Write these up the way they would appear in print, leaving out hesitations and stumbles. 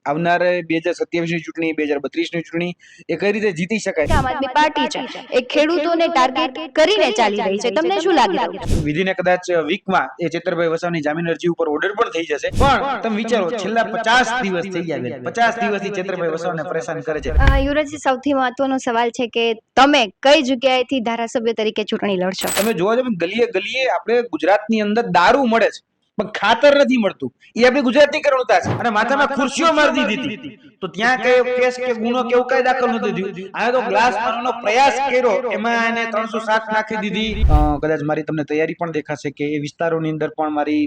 આવનાર 2027ની ચૂંટણી, 2032ની ચૂંટણી એ કઈ રીતે જીતી શકાય? આમ આદમી પાર્ટી છે એ ખેડૂતોને ટાર્ગેટ કરીને ચાલી રહી છે. તમને શું લાગી રહ્યું છે? વિધિને કદાચ વીકમાં એ ચેતરભાઈ વસાવાની જામીન અરજી ઉપર ઓર્ડર પણ થઈ જશે, પણ તમે વિચારો છેલ્લા 50 દિવસ થઈ ગયા બેન, 50 દિવસથી ચેતરભાઈ વસાવાને પરેશાન કરે છે. યુવરાજજી, સૌથી મહત્વનો સવાલ છે કે તમે કઈ જગ્યાએથી ધારાસભ્ય તરીકે ચૂંટણી લડશો? તમે જોવા જાવ ગલીએ ગલીએ આપણે ગુજરાતની અંદર દારૂ મળે છે પણ ખાતર નથી મળતું. એ આપણી ગુજરાતની કરુણતા છે. અને માથામાં ખુરશીઓ મારી દીધી હતી તો ત્યાં કઈ કેસ કે ગુનો કે એવું કઈ દાખલ નથી થયું. આ તો ગ્લાસ મારવાનો પ્રયાસ કર્યો, એમાં એને 307 નાખી દીધી. કદાચ મારી તમને તૈયારી પણ દેખાશે કે એ વિસ્તારોની અંદર પણ મારી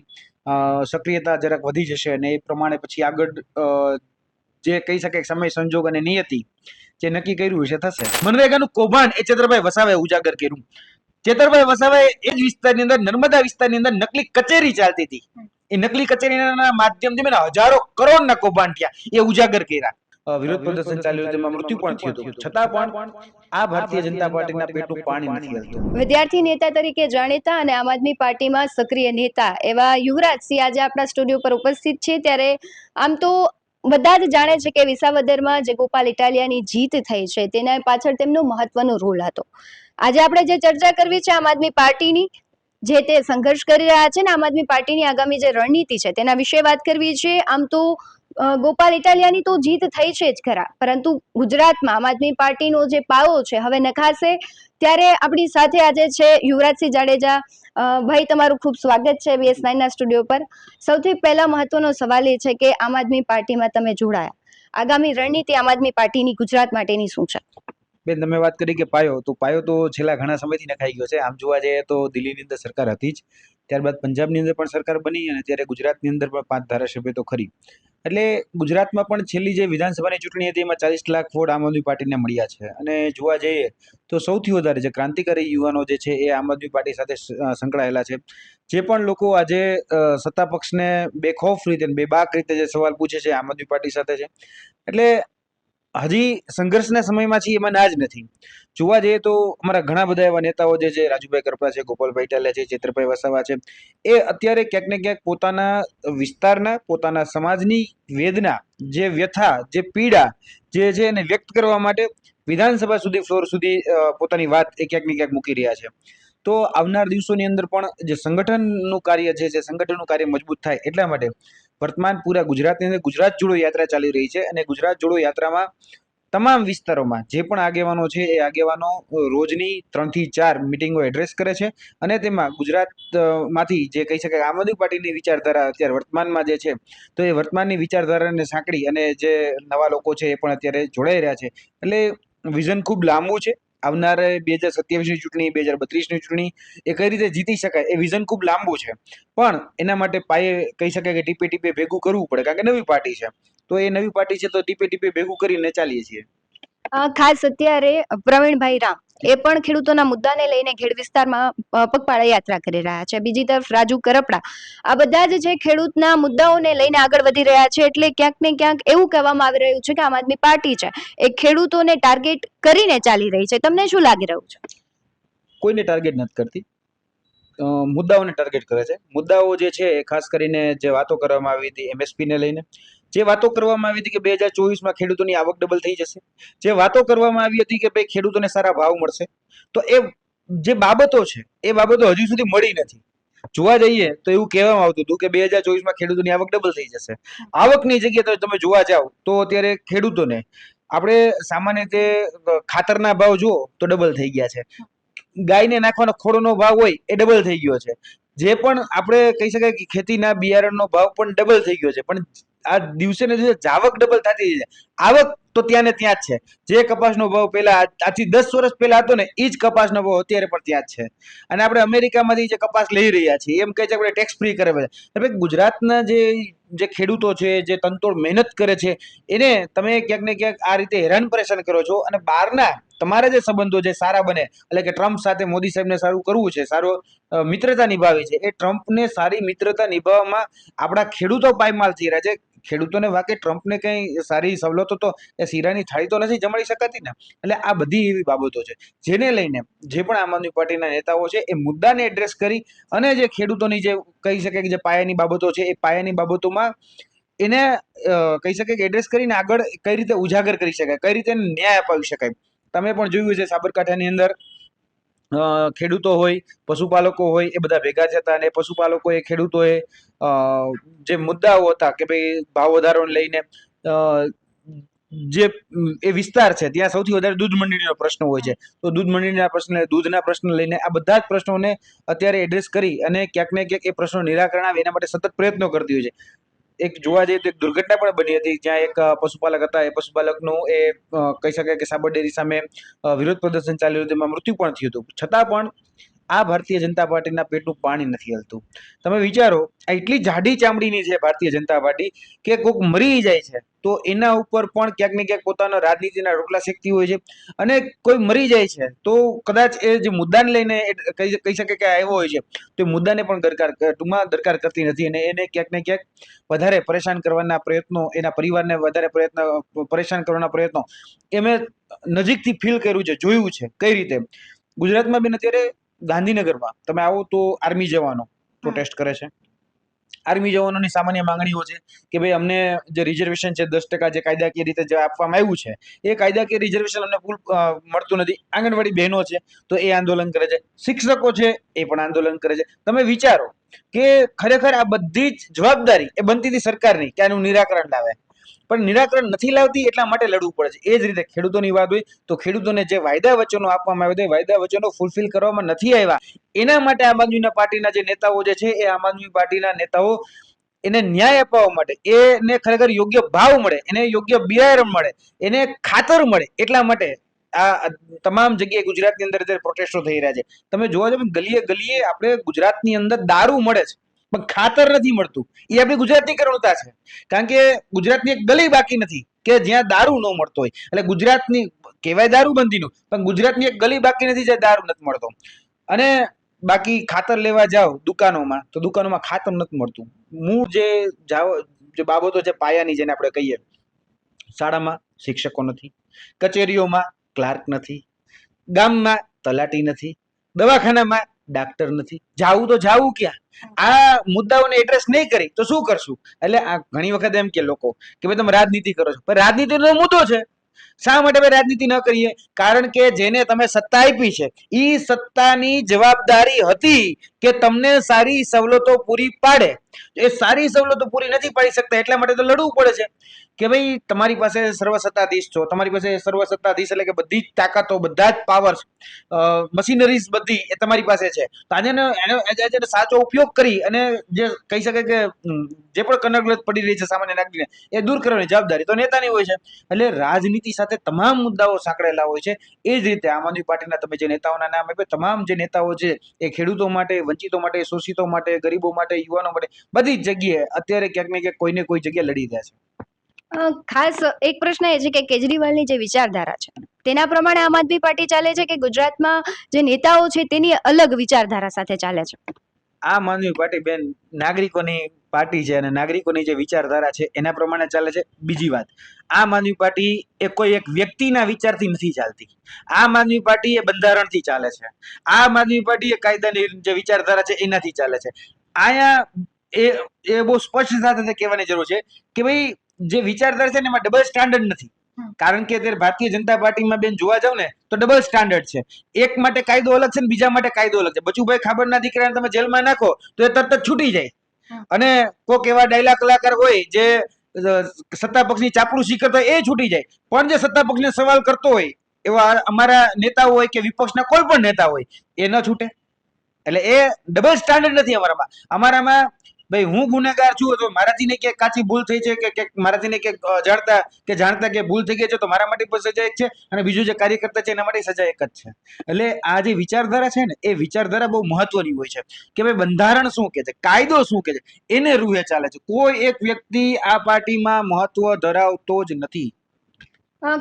સક્રિયતા જરાક વધી જશે અને એ પ્રમાણે પછી આગળ જે કહી શકે સમય સંજોગ અને નિયતિ જે નક્કી કર્યું છે થશે. મનરેગાનું કૌભાંડ એ ચેતરભાઈ વસાવાએ ઉજાગર કર્યું. ચેતરભાઈ વસાવાએ એ જ વિસ્તારની અંદર, નર્મદા વિસ્તારની અંદર નકલી કચેરી ચાલતી હતી. એ નકલી કચેરીના માધ્યમથી હજારો કરોડના કૌભાંડ થયા, એ ઉજાગર કર્યા. વિરોધ પ્રદર્શન ચાલ્યું, તેમાં મૃત્યુ પણ થયું હતું. છતાં પણ આ ભારતીય જનતા પાર્ટીના પેટનું પાણી નથી હલતું. વિદ્યાર્થી નેતા તરીકે જાણીતા અને આમ આદમી પાર્ટીમાં સક્રિય નેતા એવા યુવરાજસિંહ આજે આપણા સ્ટુડિયો પર ઉપસ્થિત છે. ત્યારે આમ તો બધા જ જાણે છે કે વિસાવદરમાં જે ગોપાલ ઇટાલિયાની જીત થઈ છે તેના પાછળ તેમનો મહત્વનો રોલ હતો. આજે આપણે જે ચર્ચા કરવી છે આમ આદમી પાર્ટીની, જે તે સંઘર્ષ કરી રહ્યા છે ને આમ આદમી પાર્ટીની આગામી જે રણનીતિ છે તેના વિશે વાત કરવી છે. આમ તો ગોપાલ ઇટાલિયાની તો જીત થઈ છે જ ખરા, પરંતુ ગુજરાતમાં આમ આદમી પાર્ટીનો જે પાયો છે હવે નખાશે. ત્યારે આપણી સાથે આજે છે યુવરાજસિંહ જાડેજા. ભાઈ, તમારું ખૂબ સ્વાગત છે BS9 ના સ્ટુડિયો પર. સૌથી પહેલા મહત્વનો સવાલ એ છે કે આમ આદમી પાર્ટીમાં તમે જોડાયા, આગામી રણનીતિ આમ આદમી પાર્ટીની ગુજરાત માટેની શું છે? બેન, તમે વાત કરી કે પાયો તો છેલ્લા ઘણા સમયથી નખાઈ ગયો છે. આમ જોવા જઈએ તો દિલ્હીની અંદર સરકાર હતી જ, ત્યારબાદ પંજાબની અંદર પણ સરકાર બની અને ત્યારે ગુજરાતની અંદર પણ 5 ધારાસભ્ય તો ખરી. એટલે ગુજરાતમાં પણ છેલ્લી જે વિધાનસભાની ચૂંટણી હતી એમાં 40 લાખ વોટ આમ આદમી પાર્ટીને મળ્યા છે. અને જોવા જઈએ તો સૌથી વધારે જે ક્રાંતિકારી યુવાનો જે છે એ આમ આદમી પાર્ટી સાથે સંકળાયેલા છે. જે પણ લોકો આજે સત્તા પક્ષને બેખૌફ રીતે, બેબાક રીતે જે સવાલ પૂછે છે આમ આદમી પાર્ટી સાથે છે. એટલે હજી સંઘર્ષના સમયમાં છે એમાં ના જ નથી. જોવા જઈએ તો અમારા ઘણા બધા એવા નેતાઓ જે છે, રાજુભાઈ કરપડા છે, ગોપાલભાઈ ઇટાલિયા છે, ચેતરભાઈ વસાવા છે, એ અત્યારે ક્યાંક ને ક્યાંક પોતાના વિસ્તારના, પોતાના સમાજની વેદના, જે વ્યથા, જે પીડા જે છે એને વ્યક્ત કરવા માટે વિધાનસભા સુધી, ફ્લોર સુધી પોતાની વાત એ ક્યાંક ને ક્યાંક મૂકી રહ્યા છે. તો આવનાર દિવસોની અંદર પણ જે સંગઠનનું કાર્ય છે, જે સંગઠનનું કાર્ય મજબૂત થાય એટલા માટે વર્તમાન પૂરા ગુજરાતની અંદર ગુજરાત જોડો યાત્રા ચાલી રહી છે. અને ગુજરાત જોડો યાત્રામાં તમામ વિસ્તારોમાં જે પણ આગેવાનો છે એ આગેવાનો રોજની 3 થી 4 મિટિંગો એડ્રેસ કરે છે. અને તેમાં ગુજરાતમાંથી જે કહી શકાય આમ આદમી પાર્ટીની વિચારધારા અત્યારે વર્તમાનમાં જે છે, તો એ વર્તમાનની વિચારધારાને સાંકળી અને જે નવા લોકો છે એ પણ અત્યારે જોડાઈ રહ્યા છે. એટલે વિઝન ખૂબ લાંબુ છે. આવનાર 2027ની ચૂંટણી, 2032ની ચૂંટણી એ કઈ રીતે જીતી શકાય એ વિઝન ખૂબ લાંબુ છે. પણ એના માટે પાયે કહી શકાય કે ટીપે ટીપે ભેગું કરવું પડે, કારણ કે નવી પાર્ટી છે. તો એ નવી પાર્ટી છે તો ટીપે ટીપે ભેગું કરીને ચાલીએ છીએ. ખાસ અત્યારે પ્રવીણભાઈ રામ એ પણ ખેડૂતોના મુદ્દાને લઈને ખેડ વિસ્તારમાં પગપાળા યાત્રા કરી રહ્યા છે. બીજી તરફ રાજુ કરપડા, આ બધા જ જે ખેડૂતના મુદ્દાઓને લઈને આગળ વધી રહ્યા છે. એટલે ક્યાંક ને ક્યાંક એવું કહેવામાં આવી રહ્યું છે કે આમ આદમી પાર્ટી છે એ ખેડૂતોને ટાર્ગેટ કરીને ચાલી રહી છે. તમને શું લાગી રહ્યું છે? કોઈને ટાર્ગેટ નથી કરતી, મુદ્દાઓને ટાર્ગેટ કરે છે. મુદ્દાઓ જે છે ખાસ કરીને જે વાતો કરવામાં આવી હતી MSP ને લઈને, જે વાતો કરવામાં આવી હતી કે 2024માં ખેડૂતોની આવક ડબલ થઈ જશે, જે વાતો કરવામાં આવી હતી કે ભાઈ ખેડૂતોને સારા ભાવ મળશે, તો એ જે બાબતો છે એ બાબતો હજુ સુધી મળી નથી. જોવા જઈએ તો એવું કહેવામાં આવતું હતું કે 2024માં ખેડૂતોની આવક ડબલ થઈ જશે. આવકની જગ્યાએ તમે જોવા જાવ તો અત્યારે ખેડૂતોને આપણે સામાન્ય રીતે ખાતરના ભાવ જુઓ તો ડબલ થઈ ગયા છે. ગાયને નાખવાનો ખોળનો ભાવ હોય એ ડબલ થઈ ગયો છે. જે પણ આપણે કહી શકાય કે ખેતીના બિયારણનો ભાવ પણ ડબલ થઈ ગયો છે. પણ આ દિવસે ને દિવસે જાવક ડબલ થતી જાય. આવક તો ત્યાં ને ત્યાં જ છે. જે કપાસનો ભાવ પહેલા આજથી 10 વર્ષ પહેલા હતો ને એ જ કપાસનો ભાવ અત્યારે પણ ત્યાં જ છે. અને આપણે અમેરિકામાંથી જે કપાસ લઈ રહ્યા છીએ એમ કહે છે આપણે ટેક્સ ફ્રી કરે છે. એટલે ગુજરાતના જે ખેડૂતો છે, જે તનતોડ મહેનત કરે છે, એને તમે ક્યાંક ને ક્યાંક આ રીતે હેરાન પરેશાન કરો છો. અને બહારના તમારા જે સંબંધો જે સારા બને, એટલે કે ટ્રમ્પ સાથે મોદી સાહેબને સારું કરવું છે, સારો મિત્રતા નિભાવી છે, એ ટ્રમ્પને સારી મિત્રતા નિભાવવામાં આપણા ખેડૂતો પાયમાલ થઈ રહ્યા છે. ખેડૂતોને વાકે ટ્રમ્પને કઈ સારી સવલતો તો એ શીરાની થાળી તો નથી જમાડી શકાતી ને. એટલે આ બધી એવી બાબતો છે જેને લઈને જે પણ આમ આદમી પાર્ટીના નેતાઓ છે એ મુદ્દાને એડ્રેસ કરી અને જે ખેડૂતોની જે કહી શકે કે જે પાયાની બાબતો છે એ પાયાની બાબતોમાં એને કહી શકાય કે એડ્રેસ કરીને આગળ કઈ રીતે ઉજાગર કરી શકાય, કઈ રીતે એને ન્યાય અપાવી શકાય. તમે પણ જોયું છે સાબરકાંઠાની અંદર ખેડૂતો હોય, પશુપાલકો હોય, એ બધા ભેગા થયા હતા અને પશુપાલકોએ ખેડૂતોએ જે મુદ્દાઓ હતા કે ભાઈ ભાવ વધારોને લઈને જે એ વિસ્તાર છે ત્યાં સૌથી વધારે દૂધ મંડળીનો પ્રશ્ન હોય છે, તો દૂધ મંડળીના પ્રશ્ન, દૂધના પ્રશ્ન લઈને આ બધા જ પ્રશ્નોને અત્યારે એડ્રેસ કરી અને ક્યાંક ને ક્યાંક એ પ્રશ્નો નિરાકરણ આવે એના માટે સતત પ્રયત્નો કરતી હોય છે. એક જોવા જઈએ તો એક દુર્ઘટના પણ બની હતી જ્યાં એક પશુપાલક હતા, એ પશુપાલકનું એ કહી શકાય કે સાબર ડેરી સામે વિરોધ પ્રદર્શન ચાલ્યું હતું, તેમાં મૃત્યુ પણ થયું હતું. છતાં પણ આ ભારતીય જનતા પાર્ટીના પેટનું પાણી નથી હલતું. તમે વિચારો, આ એટલી જાડી ચામડીની છે ભારતીય જનતા પાર્ટી કે કોઈક મરી જાય છે તો એના ઉપર પણ ક્યાંક ને ક્યાંક પોતાના રાજનીતિના રોટલા શેકતી હોય છે, અને કોઈ મરી જાય છે તો કદાચ એ જે મુદ્દાને લઈને કહી શકે કે આવ્યો હોય છે તો એ મુદ્દાને પણ દરકાર કરતી નથી, અને એને ક્યાંક ને ક્યાંક વધારે પરેશાન કરવાના પ્રયત્નો, એના પરિવારને વધારે પરેશાન કરવાના પ્રયત્નો એ મેં નજીકથી ફીલ કર્યું છે, જોયું છે કઈ રીતે. ગુજરાતમાં બેન અત્યારે ગાંધીનગરમાં તમે આવો તો આર્મી જવાનો પ્રોટેસ્ટ કરે છે. આર્મી જવાનોની સામાન્ય માંગણીઓ છે કે ભાઈ અમને જે રિઝર્વેશન છે 10% જે કાયદાકીય રીતે જે આપવામાં આવ્યું છે એ કાયદાકીય રિઝર્વેશન અમને ફૂલ મળતું નથી. આંગણવાડી બહેનો છે તો એ આંદોલન કરે છે, શિક્ષકો છે એ પણ આંદોલન કરે છે. તમે વિચારો કે ખરેખર આ બધી જ જવાબદારી એ બનતી હતી સરકારની કે આનું નિરાકરણ લાવે, પણ નિરાકરણ નથી લાવતી એટલા માટે લડવું પડે છે. એ જ રીતે ખેડૂતોની વાત હોય તો ખેડૂતોને જે વાયદા વચનો આપવામાં આવ્યા, વાયદા વચનો ફૂલફિલ કરવામાં નથી આવ્યા, એના માટે આમ આદમી પાર્ટીના જે નેતાઓ જે છે એ આમ આદમી પાર્ટીના નેતાઓ એને ન્યાય અપાવવા માટે, એને ખરેખર યોગ્ય ભાવ મળે, એને યોગ્ય બિયારણ મળે, એને ખાતર મળે, એટલા માટે આ તમામ જગ્યાએ ગુજરાતની અંદર અત્યારે પ્રોટેસ્ટો થઈ રહ્યા છે. તમે જોવા જાવ ગલીએ ગલીએ આપણે ગુજરાતની અંદર દારૂ મળે છે પણ ખાતર નથી મળતું. એ આપણી ગુજરાતની કરુણતા છે, કારણ કે ગુજરાતની એક ગલી બાકી નથી કે જ્યાં દારૂ ન મળતો હોય. એટલે ગુજરાતની કહેવાય દારૂબંધીનું, પણ ગુજરાતની એક ગલી બાકી નથી જ્યાં દારૂ નથી મળતો. અને બાકી ખાતર લેવા જાઓ દુકાનોમાં તો દુકાનોમાં ખાતર નથી મળતું. મૂળ જે બાબતો છે પાયાની, જેને આપણે કહીએ, શાળામાં શિક્ષકો નથી, કચેરીઓમાં ક્લાર્ક નથી, ગામમાં તલાટી નથી, દવાખાનામાં ડાક્ટર નથી. જાવું તો જાવું ક્યાં? આ મુદ્દાઓને એડ્રેસ નહીં કરી તો શું કરશું? એટલે આ ઘણી વખત એમ કે લોકો કે ભાઈ તમે રાજનીતિ કરો છો, પણ રાજનીતિનો મુદ્દો છે. શા માટે ભાઈ રાજનીતિ ન કરીએ? કારણ કે જેને તમે સત્તા આપી છે એ સત્તાની જવાબદારી હતી કે તમને સારી સવલતો પૂરી પાડે. એ સારી સવલતો પૂરી નથી પાડી શકતા એટલા માટે તો લડવું પડે છે કે ભાઈ તમારી પાસે સર્વસત્તાધીશ છો, તમારી પાસે સર્વસત્તાધીશ એટલે કે બધી જ તાકાતો, બધા જ પાવર્સ, મશીનરીઝ બધી એ તમારી પાસે છે. તો આજે સાચો ઉપયોગ કરી અને જે કહી શકે કે જે પણ કનગલત પડી રહી છે સામાન્ય નાગરિકને એ દૂર કરવાની જવાબદારી તો નેતાની હોય છે. એટલે રાજનીતિ સાથે તમામ મુદ્દાઓ સાંકળેલા હોય છે. એ જ રીતે આમ આદમી પાર્ટીના તમે જે નેતાઓના નામ આપ્યા, તમામ જે નેતાઓ છે એ ખેડૂતો માટે, વંચિતો માટે, શોષિતો માટે, ગરીબો માટે, યુવાનો માટે બધી જ જગ્યાએ અત્યારે ક્યાંક ને ક્યાંક કોઈને કોઈ જગ્યાએ લડી રહ્યા છે. ખાસ એક પ્રશ્ન એ છે કે કેજરીવાલની જે વિચારધારા છે તેના પ્રમાણે આમ આદમી પાર્ટી ચાલે છે કે ગુજરાતમાં જે નેતાઓ છે તેની અલગ વિચારધારા સાથે ચાલે છે? આમ આદમી પાર્ટી બેન નાગરિકોની પાર્ટી છે અને નાગરિકોની જે વિચારધારા છે એના પ્રમાણે ચાલે છે. બીજી વાત, આમ આદમી પાર્ટી એ કોઈ એક વ્યક્તિના વિચારથી નથી ચાલતી. આમ આદમી પાર્ટી એ બંધારણથી ચાલે છે. આમ આદમી પાર્ટી એ કાયદાની જે વિચારધારા છે એનાથી ચાલે છે. આયા એ બહુ સ્પષ્ટ સાથે કહેવાની જરૂર છે કે ભાઈ જે વિચારધારા છે ને એમાં ડબલ સ્ટાન્ડર્ડ નથી. કારણ કે અત્યારે ભારતીય જનતા પાર્ટીમાં બેન જોવા જાવ ને તો ડબલ સ્ટાન્ડર્ડ છે. એક માટે કાયદો અલગ છે ને બીજા માટે કાયદો અલગ છે. બચુભાઈ ખાબડના દીકરાને તમે જેલમાં નાખો તો એ તરત જ છૂટી જાય, અને કોક એવા ડાયલા કલાકાર હોય જે સત્તા પક્ષની ચાપલુસી કરતો હોય એ છૂટી જાય, પણ જે સત્તા પક્ષને સવાલ કરતો હોય એવા અમારા નેતાઓ હોય કે વિપક્ષના કોઈ પણ નેતા હોય એ ન છૂટે. એટલે એ ડબલ સ્ટાન્ડર્ડ નથી અમારામાં. અમારામાં ભાઈ હું ગુનેગાર છું તો મારાથી ને કે કાચી ભૂલ થઈ છે કે મારાથી ને કે જાણતા કે ભૂલ થઈ ગઈ છે તો મારા માટે પણ સજા એક છે, અને બીજું જે કાર્યકર્તા છે એના માટે સજા એક જ છે. એટલે આ જે વિચારધારા છે ને એ વિચારધારા બહુ મહત્વની હોય છે કે ભાઈ બંધારણ શું કે છે, કાયદો શું કે છે, એને રૂહે ચાલે છે. કોઈ એક વ્યક્તિ આ પાર્ટીમાં મહત્વ ધરાવતો જ નથી.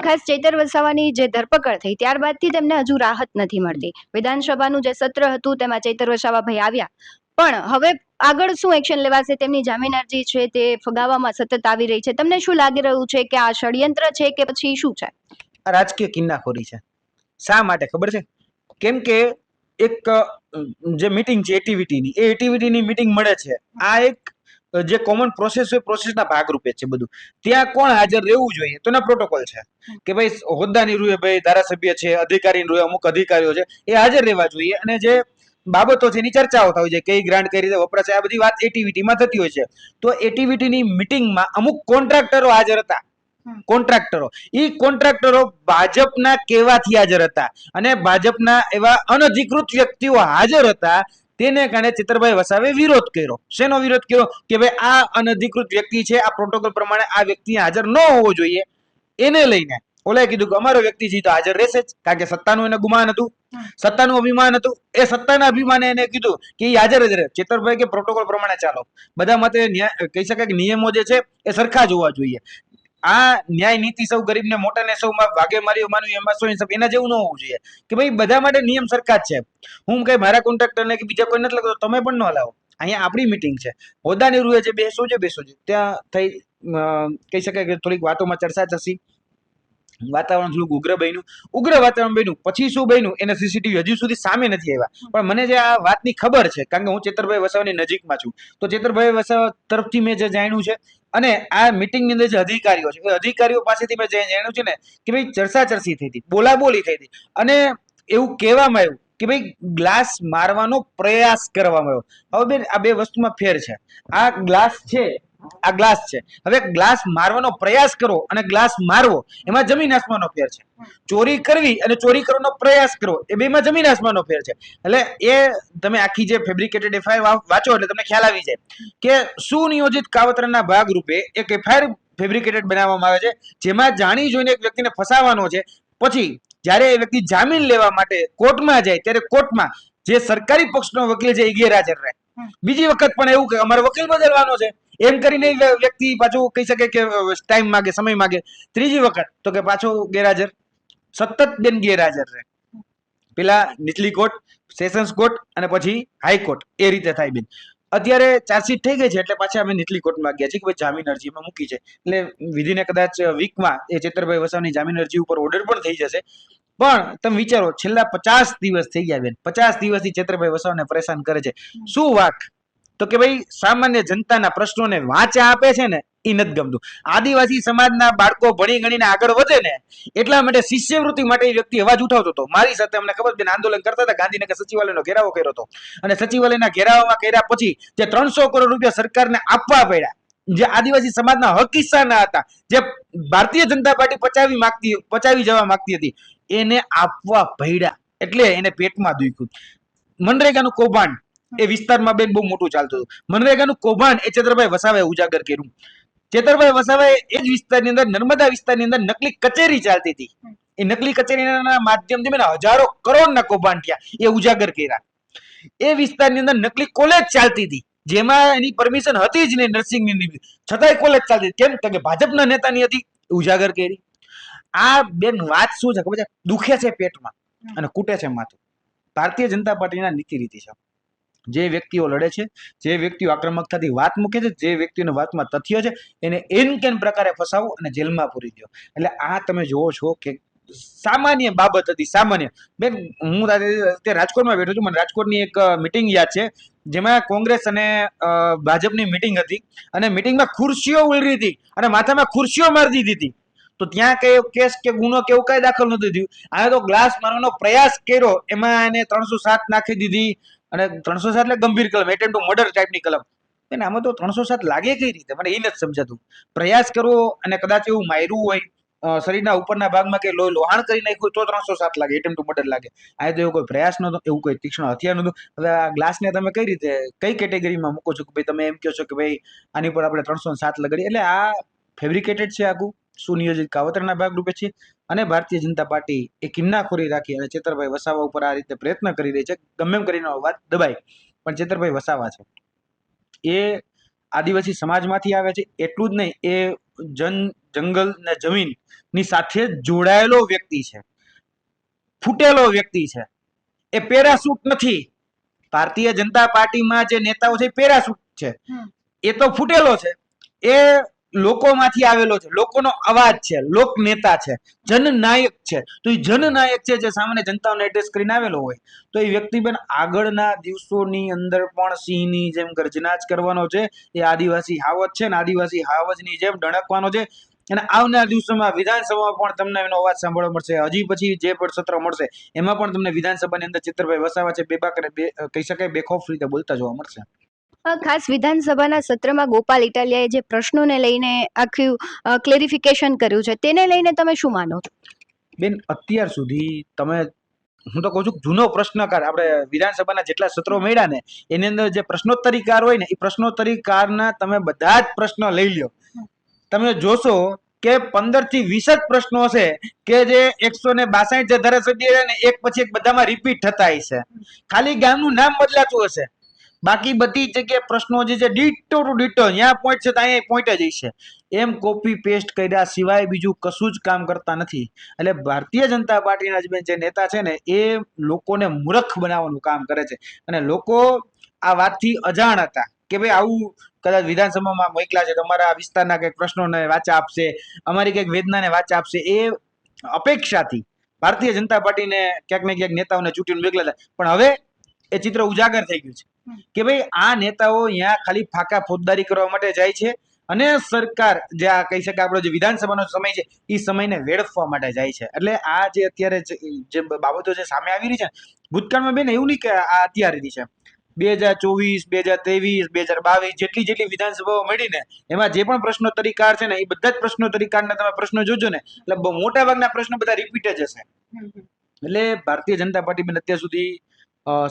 ખાસ ચૈતર વસાવાની જે ધરપકડ થઈ ત્યારબાદથી તેમને હજુ રાહત નથી મળતી. વિધાનસભાનું જે સત્ર હતું તેમાં ચૈતર વસાવાભાઈ આવ્યા, પણ હવે આગળ શું એક્શન લેવાશે? તેમની જામીન અરજી છે તે ફગાવવામાં સતત આવી રહી છે. તમને શું લાગી રહ્યું છે કે આ ષડયંત્ર છે કે પછી શું છે? આ રાજકીય કિન્નાખોરી છે. શા માટે ખબર છે? કેમ કે એક જે મીટિંગ છે એટીવીટીની, એ એટીવીટીની મીટિંગ મળે છે. આ એક જે કોમન પ્રોસેસ હોય પ્રોસેસના ભાગરૂપે છે બધું. ત્યાં કોણ હાજર રહેવું જોઈએ તો એના પ્રોટોકોલ છે કે ભાઈ હોદ્દાની રૂએ ભાઈ ધારાસભ્ય છે, અધિકારીની રૂએ અમુક અધિકારીઓ છે એ હાજર રહેવા જોઈએ, અને જે બાબતો છે એની ચર્ચાઓ થવી જોઈએ, કઈ ગ્રાન્ટ કઈ રીતે વપરાશે, આ બધી વાત એટીવીટીમાં થતી હોય છે. તો એટીવીટીની મિટિંગમાં અમુક કોન્ટ્રાક્ટરો હાજર હતા. કોન્ટ્રાક્ટરો ભાજપના કહેવાથી હાજર હતા, અને ભાજપના એવા અનધિકૃત વ્યક્તિઓ હાજર હતા. તેને કારણે ચેતરભાઈ વસાવે વિરોધ કર્યો. શેનો વિરોધ કર્યો? કે ભાઈ આ અનધિકૃત વ્યક્તિ છે, આ પ્રોટોકોલ પ્રમાણે આ વ્યક્તિ હાજર ન હોવો જોઈએ. એને લઈને ઓલાએ કીધું કે અમારો વ્યક્તિ છે તો હાજર રહેશે જ, કારણ કે સત્તાનું એને ગુમાન હતું, સત્તાનું અભિમાન હતું. એ સત્તાના અભિમાને એને કીધું કે એ હાજર જ રહે. ચેતરભાઈ કે પ્રોટોકોલ પ્રમાણે ચાલો. બધા માટે કહી શકાય કે નિયમો જે છે એ સરખા જ હોવા જોઈએ. આ ન્યાય નીતિ સૌ ગરીબને મોટાને સૌમાં ભાગે માર્યો માનું એમાં સો ઇન્સાફ, એના જેવું ન હોવું જોઈએ કે ભાઈ બધા માટે નિયમ સરખા જ છે. હું કઈ મારા કોન્ટ્રાક્ટરને કે બીજા કોઈ નથી લખતો, તમે પણ ન હલાવો. અહીંયા આપણી મીટિંગ છે, હોદ્દાની રૂએ જે બેસો છે ત્યાં થઈ કહી શકાય કે થોડીક વાતોમાં ચર્ચા થશે. વાતાવરણ થોડુંક ઉગ્ર વાતાવરણ બન્યું. પછી શું બન્યું એને સીસીટીવી હજુ સુધી સામે નથી આવ્યા, પણ મને જે આ વાતની ખબર છે કારણ કે હું ચેતરભાઈ વસાવાની નજીકમાં છું, તો ચેતરભાઈ વસાવા તરફથી મેં જે જાણ્યું છે, અને આ મિટિંગની અંદર જે અધિકારીઓ છે એ અધિકારીઓ પાસેથી મેં જે જાણ્યું છે ને કે ભાઈ ચર્ચી થઈ હતી, બોલાબોલી થઈ હતી, અને એવું કહેવામાં આવ્યું કે ભાઈ ગ્લાસ મારવાનો પ્રયાસ કરવામાં આવ્યો. હવે બેન આ બે વસ્તુમાં ફેર છે. આ ગ્લાસ છે, હવે ગ્લાસ મારવાનો પ્રયાસ કરો અને ગ્લાસ મારવો એમાં જમીન આસમાનનો ફેર છે. ચોરી કરવી અને ચોરી કરવાનો પ્રયાસ કરવો એ બેમાં જમીન આસમાનનો ફેર છે. એટલે એ તમે આખી જે ફેબ્રિકેટેડ એફઆઈઆર વાંચો એટલે તમને ખ્યાલ આવી જાય કે સુનિયોજિત કાવતરાના ભાગરૂપે એક એફઆઈઆર ફેબ્રિકેટેડ બનાવવામાં આવે છે, જેમાં જાણી જોઈને એક વ્યક્તિને ફસાવાનો છે. પછી જ્યારે એ વ્યક્તિ જામીન લેવા માટે કોર્ટમાં જાય ત્યારે કોર્ટમાં જે સરકારી પક્ષનો વકીલ છે એ ગેરહાજર રહે. બીજી વખત પણ એવું કે અમારો વકીલ બદલવાનો છે એમ કરીને વ્યક્તિ પાછું કહી શકે કે ટાઈમ માગે, સમય માગે. ત્રીજી વખત તો કે પાછો ગેરહાજર, સતત બેન ગેરહાજર રહે. પેલા નીચલી કોર્ટ, સેશન્સ કોર્ટ અને પછી હાઈકોર્ટ, એ રીતે થાય બેન. અત્યારે ચાર્જશીટ થઈ ગઈ છે એટલે પાછા અમે નીચલી કોર્ટમાં ગયા છીએ કે ભાઈ જામીન અરજી એમાં મૂકી છે, એટલે વિધિને કદાચ વીકમાં એ ચેતરભાઈ વસાવાની જામીન અરજી ઉપર ઓર્ડર પણ થઈ જશે. પણ તમે વિચારો છેલ્લા 50 દિવસ થઈ ગયા બેન, 50 દિવસથી ચેતરભાઈ વસાવાને પરેશાન કરે છે. શું વાત? તો કે ભાઈ સામાન્ય જનતાના પ્રશ્નોને વાંચા આપે છે ને એ નથી ગમતું. આદિવાસી સમાજના બાળકો ભણી ગણીને આગળ વધે ને એટલા માટે શિષ્યવૃત્તિ માટે એ વ્યક્તિ અવાજ ઉઠાવતો હતો. મારી સાથે અમને ખબર બેન આંદોલન કરતા હતા, ગાંધીનગર સચિવાલયનો ઘેરાવો કર્યો હતો, અને સચિવાલયના ઘેરાવામાં કર્યા પછી જે 300 કરોડ રૂપિયા સરકારને આપવા પડ્યા, જે આદિવાસી સમાજના હક હિસ્સાના હતા, જે ભારતીય જનતા પાર્ટી પચાવી જવા માંગતી હતી, એને આપવા પડ્યા. એટલે એને પેટમાં દુખ્યું. મનરેગાનું કૌભાંડ એ વિસ્તારમાં બેન બહુ મોટું ચાલતું હતું. મનરેગાનું કૌભાંડ એ ચેતરભાઈ વસાવાએ ઉજાગર કર્યું. ચેતરભાઈ વસાવાએ એ જ વિસ્તારની અંદર, નર્મદા વિસ્તારની અંદર નકલી કચેરી ચાલતી હતી. એ નકલી કચેરીના માધ્યમથી હજારો કરોડના કૌભાંડ થયા, એ ઉજાગર કર્યા. એ વિસ્તારની અંદર નકલી કોલેજ ચાલતી હતી, જેમાં એની પરમિશન હતી જ નહીં નર્સિંગની, છતાંય કોલેજ ચાલતી. કેમ? કે ભાજપના નેતાની હતી, ઉજાગર કરી. આ બેન વાત શું છે ખબર છે? દુખે છે પેટમાં અને કૂટે છે માથું. ભારતીય જનતા પાર્ટીના નીતિ રીતિ છે. જે વ્યક્તિઓ લડે છે, જે વ્યક્તિઓ આક્રમકતાથી વાત મૂકે છે, જે વ્યક્તિઓની વાતમાં તથ્ય છે, એને એન કેન પ્રકારે ફસાવો અને જેલમાં પૂરી દો. એટલે આ તમે જોવો છો કે સામાન્ય બાબત હતી, સામાન્ય. બેન હું અત્યારે રાજકોટમાં બેઠો છું, મને રાજકોટની એક મિટિંગ યાદ છે, જેમાં કોંગ્રેસ અને ભાજપની મિટિંગ હતી, અને મિટિંગમાં ખુરશીઓ ઉલરી હતી અને માથામાં ખુરશીઓ મારી દીધી હતી. તો ત્યાં કઈ કેસ કે ગુનો કે એવું કઈ દાખલ નતું થયું. આને તો ગ્લાસ મારવાનો પ્રયાસ કર્યો, એમાં એને 307 નાખી દીધી, અને 307 એટલે ગંભીર કલમ, એટેમ્પ ટુ મર્ડર ટાઈપની કલમ. એને આમાં તો 307 લાગે કઈ રીતે, મને એ નથી સમજાતું. પ્રયાસ કરવો અને કદાચ એવું માર્યું હોય, શરીરના ઉપરના ભાગમાં કે લોહાણ કરી નાખ્યું તો 307 લાગે, એટેમ્પ ટુ મર્ડર લાગે. આ તો એવો કોઈ પ્રયાસ નતો, એવું કોઈ તીક્ષ્ણ હથિયાર નતું. હવે આ ગ્લાસને તમે કઈ રીતે, કઈ કેટેગરીમાં મૂકો છો કે ભાઈ તમે એમ કહો છો કે ભાઈ આની પર આપણે 307 લગાડી? એટલે આ ફેબ્રિકેટેડ છે, આખું સુનિયોજિત કાવતરના ભાગરૂપે છે. અને ભારતીય જનતા પાર્ટી એ કિન્નાખોરી રાખી અને ચેતરભાઈ વસાવા ઉપર આ રીતે પ્રયત્ન કરી રહી છે. ગમે એમ કરીને વાત દબાય, પણ ચેતરભાઈ વસાવા છે એ આદિવાસી સમાજમાંથી આવે છે. એટલું જ નહીં, એ જંગલ ને જમીન ની સાથે જોડાયેલો વ્યક્તિ છે, ફૂટેલો વ્યક્તિ છે. એ પેરાશૂટ નથી. ભારતીય જનતા પાર્ટીમાં જે નેતાઓ છે પેરાશૂટ છે, એ તો ફૂટેલો છે. એ લોકોમાંથી આવેલો છે, લોકોનો અવાજ છે, લોક નેતા છે, જનનાયક છે. તો એ જનનાયક છે જે સામાન્ય જનતાઓને એડ્રેસ કરીને આવેલો હોય, તો એ વ્યક્તિ બેન આગળના દિવસોની અંદર પણ સિંહની જેમ ગર્જના જ કરવાનો છે. એ આદિવાસી હાવજ છે ને આદિવાસી હાવજની જેમ ડણકવાનો છે. અને આવનાર દિવસોમાં વિધાનસભામાં પણ તમને એનો અવાજ સાંભળવા મળશે. હજી પછી જે પણ સત્ર મળશે એમાં પણ તમને વિધાનસભાની અંદર ચિત્રભાઈ વસાવા છે બેબાક અને કહી શકાય બેખોફ રીતે બોલતા જોવા મળશે. ખાસ વિધાનસભાના સત્રમાં ગોપાલ ઇટાલિયાએ જે પ્રશ્નોને લઈને આખું ક્લેરિફિકેશન કર્યું છે તેને લઈને તમે શું માનો છો? બેન અત્યાર સુધી તમે, હું તો કહું છું જૂનો પ્રશ્નકાર, આપણે વિધાનસભાના જેટલા સત્રો મળ્યા ને એની અંદર જે પ્રશ્નોત્તરીકાર હોય ને એ પ્રશ્નોત્તરીકારના તમે બધા જ પ્રશ્નો લઈ લ્યો, તમે જોશો કે 15 થી 20 જ પ્રશ્નો છે કે જે 162 જે ધારાસભ્ય ને એક પછી એક બધામાં રિપીટ થતા હશે. ખાલી ગામનું નામ બદલાતું હશે, બાકી બધી જગ્યાએ પ્રશ્નો જે છે ડીટો ટુ ડીટો, ત્યાં પોઈન્ટ છે તો અહીંયા પોઈન્ટ જ હશે. એમ કોપી પેસ્ટ કર્યા સિવાય બીજું કશું જ કામ કરતા નથી. એટલે ભારતીય જનતા પાર્ટીના જે નેતા છે ને એ લોકોને મૂર્ખ બનાવવાનું કામ કરે છે. અને લોકો આ વાતથી અજાણ હતા કે ભાઈ આવું કદાચ વિધાનસભામાં મોકલા છે, તમારા વિસ્તારના કંઈક પ્રશ્નોને વાચા આપશે, અમારી કંઈક વેદનાને વાચા આપશે, એ અપેક્ષાથી ભારતીય જનતા પાર્ટીને ક્યાંક ને ક્યાંક નેતાઓને ચૂંટીને મોકલા હતા. પણ હવે એ ચિત્ર ઉજાગર થઈ ગયું છે કે ભાઈ આ નેતાઓ અહીંયા ખાલી ફાકા ફોજદારી કરવા માટે જાય છે અને સરકાર જે આ કહી શકાય આપણો જે વિધાનસભાનો સમય છે એ સમયને વેડફવા માટે જાય છે. એટલે આ જે અત્યારે જે બાબતો જે સામે આવી રહી છે, ભૂતકાળમાં બેન એવું નહીં કે આ અત્યારેથી છે, 2024, 2023, 2022 જેટલી વિધાનસભાઓ મળીને એમાં જે પણ પ્રશ્નોત્તરીકાર છે ને એ બધા જ પ્રશ્નોત્તરીકારના તમે પ્રશ્નો જોજો ને એટલે મોટા ભાગના પ્રશ્નો બધા રિપીટ જ હશે. એટલે ભારતીય જનતા પાર્ટી બેન અત્યાર સુધી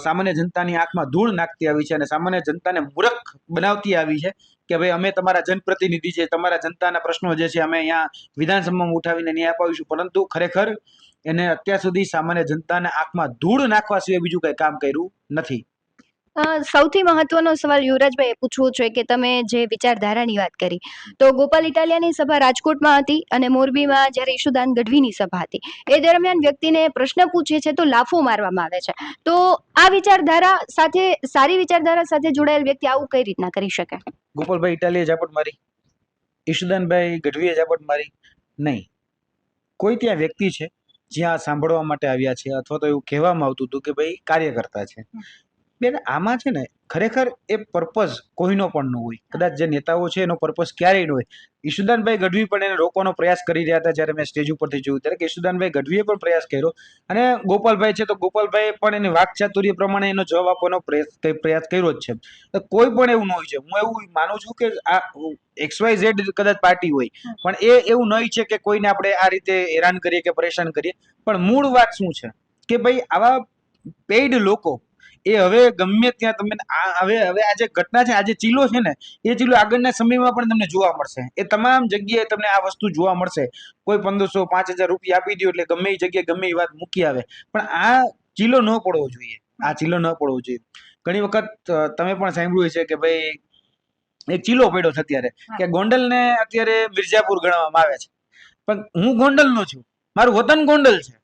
સામાન્ય જનતાની આંખમાં ધૂળ નાખતી આવી છે અને સામાન્ય જનતાને મૂર્ખ બનાવતી આવી છે કે ભાઈ અમે તમારા જનપ્રતિનિધિ છે, તમારા જનતાના પ્રશ્નો જે છે અમે અહીંયા વિધાનસભામાં ઉઠાવીને ન્યાય અપાવીશું, પરંતુ ખરેખર એને અત્યાર સુધી સામાન્ય જનતાના આંખમાં ધૂળ નાખવા સિવાય બીજું કઈ કામ કર્યું નથી. સૌથી મહત્વનો સવાલ યુવરાજભાઈ એ પૂછવો છે કે તમે જે વિચારધારાની વાત કરી, તો ગોપાલ ઇટાલિયાની સભા રાજકોટમાં હતી અને મોરબીમાં જ્યારે ઈશુદાન ગઢવીની સભા હતી, એ દરમિયાન વ્યક્તિને પ્રશ્ન પૂછે છે તો લાફો મારવામાં આવે છે. તો આ વિચારધારા સાથે, સારી વિચારધારા સાથે જોડાયેલ વ્યક્તિ આવું કઈ રીતના કરી શકે? ગોપાલભાઈ ઇટાલીએ ઝાપટ મારી, ઈશુદાનભાઈ ગઢવીએ ઝાપટ મારી નહીં. કોઈ ત્યાં વ્યક્તિ છે જ્યાં સાંભળવા માટે આવ્યા છે અથવા તો એવું કહેવામાં આવતું હતું કે ભાઈ કાર્યકર્તા છે. બેન આમાં છે ને ખરેખર એ પર્પઝ કોઈનો પણ ન હોય, કદાચ જે નેતાઓ છે એનો પર્પઝ ક્યારેય ન હોય. ઈશુદાનભાઈ ગઢવી પણ એને રોકવાનો પ્રયાસ કરી રહ્યા હતા. જ્યારે મેં સ્ટેજ ઉપરથી જોયું ત્યારે કે ઈશુદાનભાઈ ગઢવીએ પણ પ્રયાસ કર્યો અને ગોપાલભાઈ છે તો ગોપાલભાઈ પણ એની વાકચાતુર્ય પ્રમાણે એનો જવાબ આપવાનો પ્રયાસ કર્યો જ છે. કોઈ પણ એવું ન હોય છે. હું એવું માનું છું કે આ XYZ કદાચ પાર્ટી હોય પણ એ એવું નહીં છે કે કોઈને આપણે આ રીતે હેરાન કરીએ કે પરેશાન કરીએ. પણ મૂળ વાત શું છે કે ભાઈ આવા પેઇડ લોકો એ હવે ગમે ત્યાં તમે હવે આ જે ઘટના છે, આ જે ચીલો છે ને એ ચીલો આગળના સમયમાં પણ તમને જોવા મળશે. એ તમામ જગ્યાએ તમને આ વસ્તુ જોવા મળશે. કોઈ 1500-5000 રૂપિયા આપી દો એટલે ગમે એ જગ્યાએ ગમે એ વાત મૂકી આવે. પણ આ ચીલો ન પડવો જોઈએ, આ ચીલો ન પડવો જોઈએ. ઘણી વખત તમે પણ સાંભળ્યું છે કે ભાઈ એક ચીલો પડ્યો છે અત્યારે કે ગોંડલને અત્યારે મિર્ઝાપુર ગણવામાં આવે છે, પણ હું ગોંડલનો છું, મારું વતન ગોંડલ છે.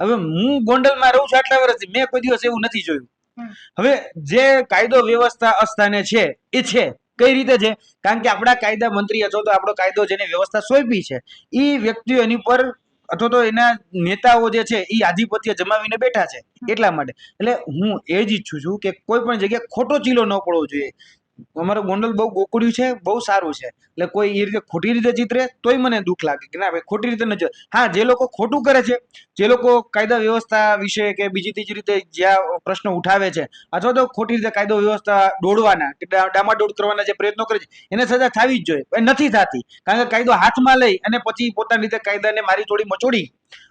હવે હું ગોંડલમાં રહું છું આટલા વર્ષથી, મેં કોઈ દિવસ એવું નથી જોયું. હવે જે કાયદો વ્યવસ્થા અસ્થાને છે એ છે કઈ રીતે છે? કારણ કે આપણા કાયદા મંત્રી અથવા તો આપણો કાયદો જેને વ્યવસ્થા સોંપી છે એ વ્યક્તિઓ એની પર અથવા તો એના નેતાઓ જે છે એ આધિપત્ય જમાવીને બેઠા છે એટલા માટે. એટલે હું એ જ ઈચ્છું છું કે કોઈ પણ જગ્યાએ ખોટો ચીલો ન પડવો જોઈએ. અમારું ગોંડલ બહુ ગોકળ્યું છે, બહુ સારું છે. એટલે કોઈ એ રીતે ખોટી રીતે ચિતરે તોય મને દુઃખ લાગે કે ના ભાઈ ખોટી રીતે ન. હા, જે લોકો ખોટું કરે છે, જે લોકો કાયદા વ્યવસ્થા વિશે કે બીજી ત્રીજી રીતે જ્યાં પ્રશ્નો ઉઠાવે છે અથવા તો ખોટી રીતે કાયદો વ્યવસ્થા દોડવાના કે ડામાડોળ કરવાના જે પ્રયત્નો કરે છે એને સજા થવી જ જોઈએ. નથી થતી કારણ કે કાયદો હાથમાં લઈ અને પછી પોતાની રીતે કાયદાને મારી તોડી મચોડી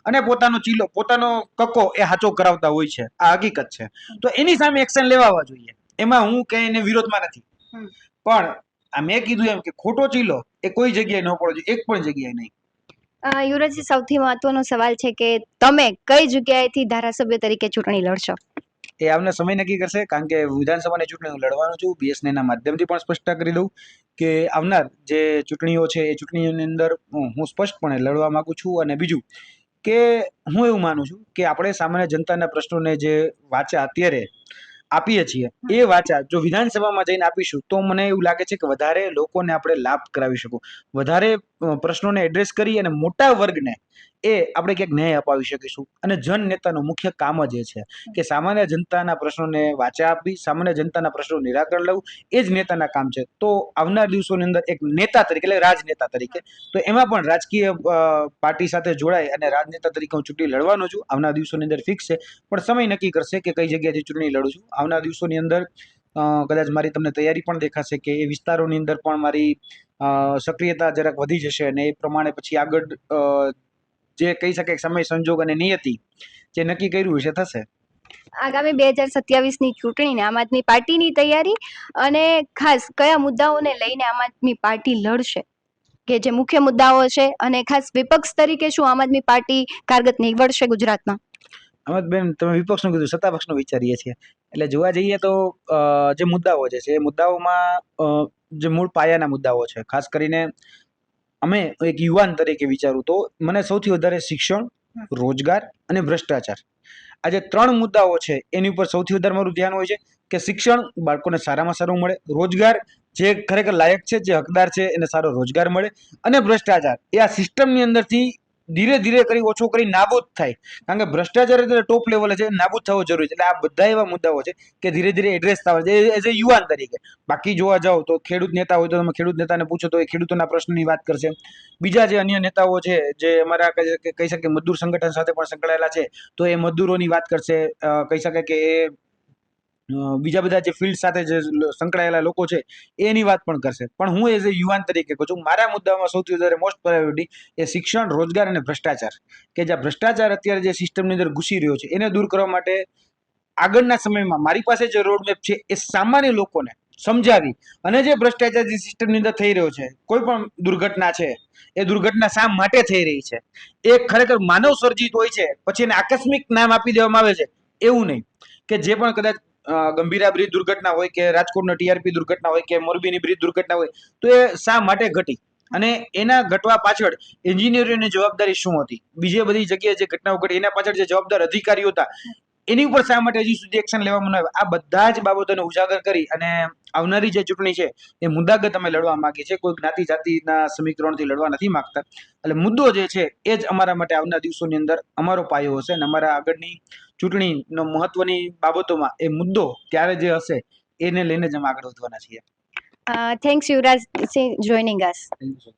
અને પોતાનો ચીલો, પોતાનો કક્કો એ હાચો કરાવતા હોય છે. આ હકીકત છે. તો એની સામે એક્શન લેવા જોઈએ. એમાં હું કે એને વિરોધમાં નથી, પણ આ મેં કીધું એમ કે ખોટો ચીલો એ કોઈ જગ્યાએ ન પડવો જોઈએ, એક પણ જગ્યાએ નહીં. યુવરાજજી, સૌથી મહત્વનો સવાલ છે કે તમે કઈ જગ્યાએથી ધારાસભ્ય તરીકે ચૂંટણી લડશો? એ આવનાર સમય નક્કી કરશે. કારણ કે વિધાનસભાની ચૂંટણી હું લડવાનો છું. BSNL ના માધ્યમથી પણ સ્પષ્ટતા કરી દઉં કે આવનાર જે ચૂંટણીઓ છે એ ચૂંટણીઓની અંદર હું સ્પષ્ટપણે લડવા માંગુ છું. અને બીજું કે હું એવું માનું છું કે આપણે સામાન્ય જનતાના પ્રશ્નોને જે વાચા અત્યારે આપીએ છીએ એ વાચા જો વિધાનસભામાં જઈને આપીશું તો મને એવું લાગે છે કે વધારે લોકોને આપણે લાભ કરાવી શકું, વધારે પ્રશ્નોને એડ્રેસ કરી અને મોટા વર્ગને એ આપણે ક્યાંક ન્યાય અપાવી શકીશું. અને જન નેતાનું મુખ્ય કામ જ એ છે કે સામાન્ય જનતાના પ્રશ્નોને વાચા આપી, સામાન્ય જનતાના પ્રશ્નોનું નિરાકરણ લાવવું એ જ નેતાના કામ છે. તો આવનાર દિવસોની અંદર એક નેતા તરીકે એટલે રાજનેતા તરીકે તો એમાં પણ રાજકીય પાર્ટી સાથે જોડાય અને રાજનેતા તરીકે હું ચૂંટણી લડવાનો છું. આવનાર દિવસોની અંદર ફિક્સ છે, પણ સમય નક્કી કરશે કે કઈ જગ્યાએથી ચૂંટણી લડું છું. આવનાર દિવસોની અંદર કદાચ મારી તમને તૈયારી પણ દેખાશે કે એ વિસ્તારોની અંદર પણ મારી સક્રિયતા જરાક વધી જશે અને એ પ્રમાણે પછી આગળ જે કહી શકે સમય સંજોગ અને નિયતિ જે નક્કી કર્યું છે થશે. આગામી 2027ની ચૂંટણીને આમ આદમી પાર્ટીની તૈયારી અને ખાસ કયા મુદ્દાઓને લઈને આમ આદમી પાર્ટી લડશે, કે જે મુખ્ય મુદ્દાઓ છે, અને ખાસ વિપક્ષ તરીકે શું આમ આદમી પાર્ટી કારગત નીવડશે ગુજરાતમાં? અમતબેન, તમે વિપક્ષનું કીધું, સત્તા પક્ષનું વિચારીએ છીએ. એટલે જોવા જઈએ તો જે મુદ્દાઓ છે એ મુદ્દાઓમાં જે મૂળ પાયાના મુદ્દાઓ છે, ખાસ કરીને અમે એક યુવાન તરીકે વિચારું તો મને સૌથી વધારે શિક્ષણ, રોજગાર અને ભ્રષ્ટાચાર આ જે 3 મુદ્દાઓ છે એની ઉપર સૌથી વધારે મારું ધ્યાન હોય છે કે શિક્ષણ બાળકોને સારામાં સારું મળે, રોજગાર જે ખરેખર લાયક છે, જે હકદાર છે એને સારો રોજગાર મળે, અને ભ્રષ્ટાચાર એ આ સિસ્ટમની અંદરથી ધીરે ધીરે કરી ઓછો કરી નાબૂદ થાય. કારણ કે ભ્રષ્ટાચાર એટલે ટોપ લેવલે છે, નાબૂદ થવો જરૂરી છે. એટલે આ બધા એવા મુદ્દાઓ છે કે ધીરે ધીરે એડ્રેસ થવા છે એઝ એ યુવાન તરીકે. બાકી જોવા જાઓ તો ખેડૂત નેતા હોય તો તમે ખેડૂત નેતાને પૂછો તો એ ખેડૂતોના પ્રશ્નની વાત કરશે. બીજા જે અન્ય નેતાઓ છે જે અમારા કહી શકે મજદૂર સંગઠન સાથે પણ સંકળાયેલા છે તો એ મજદૂરોની વાત કરશે. કહી શકાય કે એ બીજા બધા જે ફિલ્ડ સાથે જે સંકળાયેલા લોકો છે એની વાત પણ કરશે. પણ હું એઝ એ યુવાન તરીકે કહું છું, મારા મુદ્દામાં સૌથી વધારે મોસ્ટ પ્રાયોરિટી એ શિક્ષણ, રોજગાર અને ભ્રષ્ટાચાર, કે જે ભ્રષ્ટાચાર અત્યારે જે સિસ્ટમની અંદર ઘૂસી રહ્યો છે એને દૂર કરવા માટે આગળના સમયમાં મારી પાસે જે રોડમેપ છે એ સામાન્ય લોકોને સમજાવી અને જે ભ્રષ્ટાચાર જે સિસ્ટમની અંદર થઈ રહ્યો છે, કોઈ પણ દુર્ઘટના છે એ દુર્ઘટના શા માટે થઈ રહી છે, એ ખરેખર માનવ સર્જિત હોય છે, પછી એને આકસ્મિક નામ આપી દેવામાં આવે છે એવું નહીં. કે જે પણ કદાચ ગંભીરા બ્રિજ દુર્ઘટના હોય કે રાજકોટનો ટીઆરપી દુર્ઘટના હોય કે મોરબીની બ્રિજ દુર્ઘટના હોય તો એ શા માટે ઘટી અને એના ઘટવા પાછળ એન્જિનિયરોની જવાબદારી શું હતી, બીજી બધી જગ્યાએ જે ઘટનાઓ ઘટી એના પાછળ જે જવાબદાર અધિકારીઓ હતા એની ઉપર શા માટે હજી સુધી એક્શન લેવામાં ન આવે. આ બધા જ બાબતોને ઉજાગર કરી અને આવનારી જે ચૂંટણી છે એ મુદ્દાગત અમે લડવા માંગીએ છીએ. કોઈ જ્ઞાતિ જાતિના સમીકરણથી લડવા નથી માંગતા. એટલે મુદ્દો જે છે એ જ અમારા માટે આવનાર દિવસોની અંદર અમારો પાયો હશે અને અમારા આગળની ચૂંટણીનો મહત્વની બાબતોમાં એ મુદ્દો ત્યારે જે હશે એને લઈને જ અમે આગળ વધવાના છીએ. Thanks Yuvraj Singh joining us. Thank you.